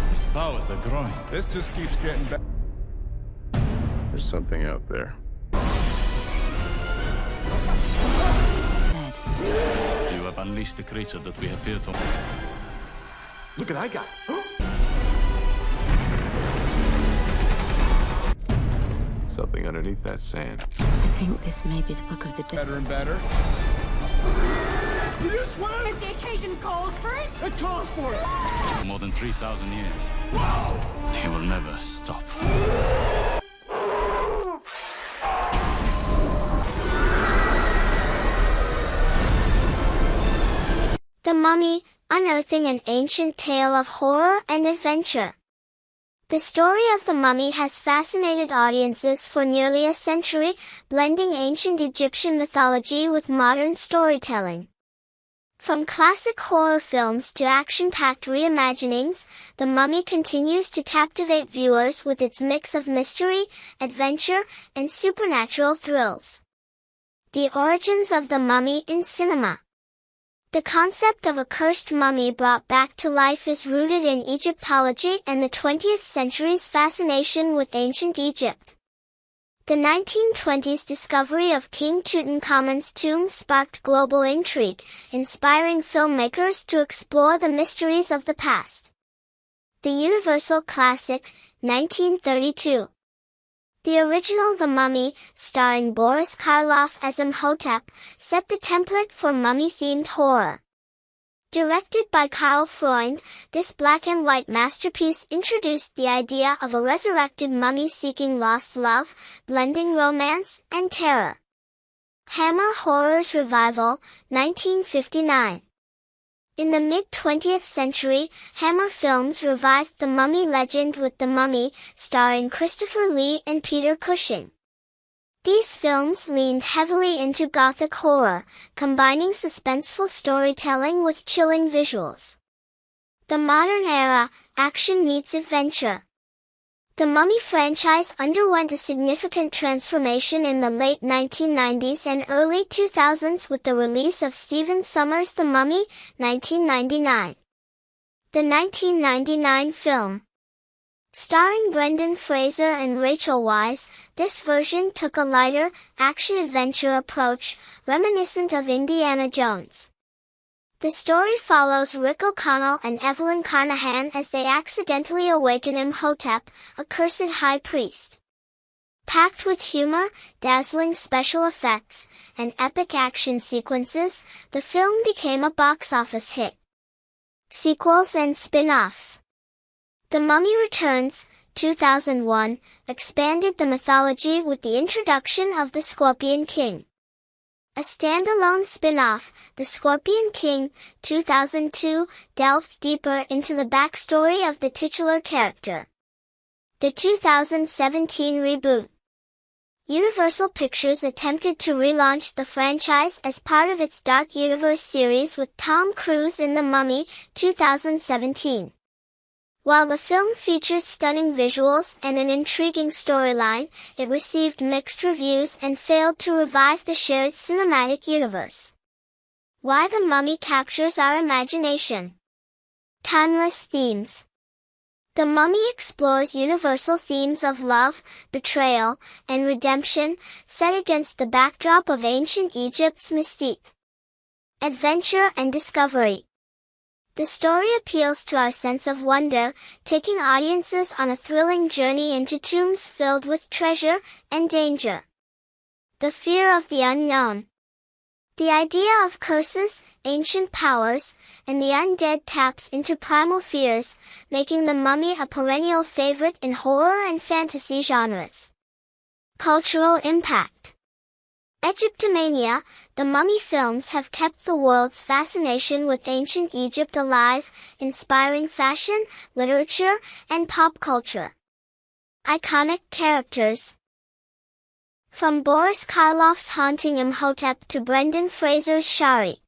His powers are growing. This just keeps getting better. There's something out there. You have unleashed the creature that we have feared for. Look at that guy. Something underneath that sand. I think this may be the Book of the Dead. Better and better. Did you swim? If the occasion calls for it! It calls for it! For more than 3,000 years. Whoa! He will never stop. The Mummy, Unearthing an Ancient Tale of Horror and Adventure. The story of the mummy has fascinated audiences for nearly a century, blending ancient Egyptian mythology with modern storytelling. From classic horror films to action-packed reimaginings, The Mummy continues to captivate viewers with its mix of mystery, adventure, and supernatural thrills. The origins of the mummy in cinema. The concept of a cursed mummy brought back to life is rooted in Egyptology and the 20th century's fascination with ancient Egypt. The 1920s discovery of King Tutankhamun's tomb sparked global intrigue, inspiring filmmakers to explore the mysteries of the past. The Universal classic, 1932. The original The Mummy, starring Boris Karloff as Imhotep, set the template for mummy-themed horror. Directed by Karl Freund, this black-and-white masterpiece introduced the idea of a resurrected mummy seeking lost love, blending romance and terror. Hammer Horror's revival, 1959. In the mid-20th century, Hammer Films revived the Mummy legend with The Mummy, starring Christopher Lee and Peter Cushing. These films leaned heavily into Gothic horror, combining suspenseful storytelling with chilling visuals. The modern era, action meets adventure. The Mummy franchise underwent a significant transformation in the late 1990s and early 2000s with the release of Stephen Sommers' The Mummy, 1999. The 1999 film. Starring Brendan Fraser and Rachel Weisz, this version took a lighter, action-adventure approach, reminiscent of Indiana Jones. The story follows Rick O'Connell and Evelyn Carnahan as they accidentally awaken Imhotep, a cursed high priest. Packed with humor, dazzling special effects, and epic action sequences, the film became a box office hit. Sequels and spin-offs. The Mummy Returns, 2001, expanded the mythology with the introduction of the Scorpion King. A standalone spin-off, The Scorpion King, 2002, delved deeper into the backstory of the titular character. The 2017 reboot. Universal Pictures attempted to relaunch the franchise as part of its Dark Universe series with Tom Cruise in The Mummy, 2017. While the film featured stunning visuals and an intriguing storyline, it received mixed reviews and failed to revive the shared cinematic universe. Why the Mummy captures our imagination. Timeless themes. The Mummy explores universal themes of love, betrayal, and redemption, set against the backdrop of ancient Egypt's mystique. Adventure and discovery. The story appeals to our sense of wonder, taking audiences on a thrilling journey into tombs filled with treasure and danger. The fear of the unknown. The idea of curses, ancient powers, and the undead taps into primal fears, making The Mummy a perennial favorite in horror and fantasy genres. Cultural impact. Egyptomania, the Mummy films have kept the world's fascination with ancient Egypt alive, inspiring fashion, literature, and pop culture. Iconic characters. From Boris Karloff's haunting Imhotep to Brendan Fraser's Shari.